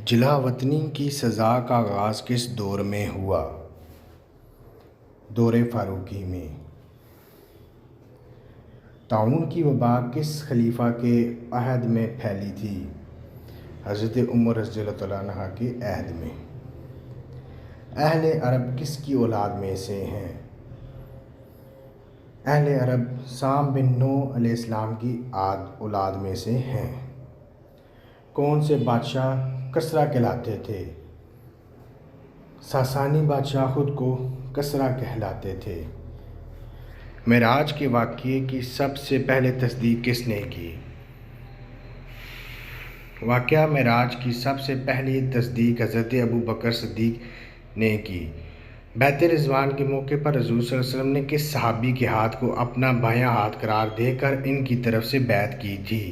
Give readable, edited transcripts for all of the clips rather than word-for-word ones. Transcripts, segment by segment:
جلا وطنی کی سزا کا آغاز کس دور میں ہوا؟ دور فاروقی میں۔ طاعون کی وبا کس خلیفہ کے عہد میں پھیلی تھی؟ حضرت عمر رضی اللہ عنہ کے عہد میں۔ اہل عرب کس کی اولاد میں سے ہیں؟ اہل عرب سام بن نوح علیہ السلام کی اولاد میں سے ہیں۔ کون سے بادشاہ کسریٰ کہلاتے تھے؟ ساسانی بادشاہ خود کو کسریٰ کہلاتے تھے۔ معراج کے واقعے کی سب سے پہلے تصدیق کس نے کی؟ واقعہ معراج کی سب سے پہلی تصدیق حضرت ابوبکر صدیق نے کی۔ بیعت رضوان کے موقع پر حضور صلی اللہ علیہ وسلم نے کس صحابی کے ہاتھ کو اپنا بایاں ہاتھ قرار دے کر ان کی طرف سے بیعت کی تھی؟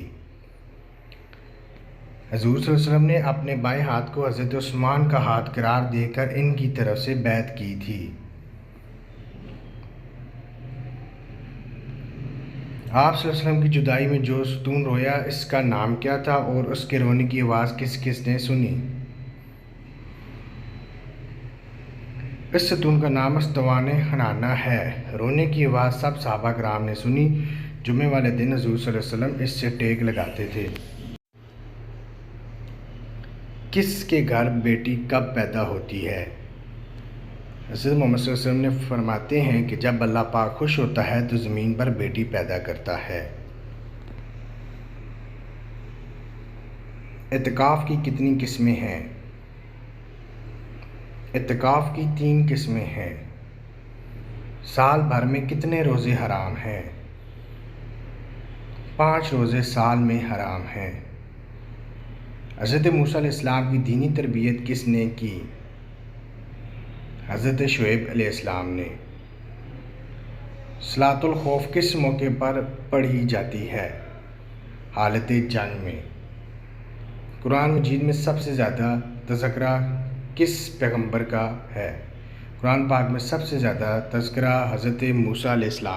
حضور صلی اللہ علیہ وسلم نے اپنے بائیں ہاتھ کو حضرت عثمان کا ہاتھ قرار دے کر ان کی طرف سے بیعت کی تھی۔ آپ صلی اللہ علیہ وسلم کی جدائی میں جو ستون رویا اس کا نام کیا تھا اور اس کے رونے کی آواز کس کس نے سنی؟ اس ستون کا نام استوانِ حنانہ ہے۔ رونے کی آواز سب صحابہ کرام نے سنی۔ جمعے والے دن حضور صلی اللہ علیہ وسلم اس سے ٹیک لگاتے تھے۔ کس کے گھر بیٹی کب پیدا ہوتی ہے؟ حضرت محمد صلی اللہ علیہ وسلم نے فرماتے ہیں کہ جب اللہ پاک خوش ہوتا ہے تو زمین پر بیٹی پیدا کرتا ہے۔ اعتکاف کی کتنی قسمیں ہیں؟ اعتکاف کی 3 قسمیں ہیں۔ سال بھر میں کتنے روزے حرام ہیں؟ 5 روزے سال میں حرام ہیں۔ حضرت موسیٰ علیہ السلام کی دینی تربیت کس نے کی؟ حضرت شعیب علیہ السلام نے۔ صلاۃ الخوف کس موقع پر پڑھی جاتی ہے؟ حالت جنگ میں۔ قرآن مجید میں سب سے زیادہ تذکرہ کس پیغمبر کا ہے؟ قرآن پاک میں سب سے زیادہ تذکرہ حضرت موسیٰ علیہ السلام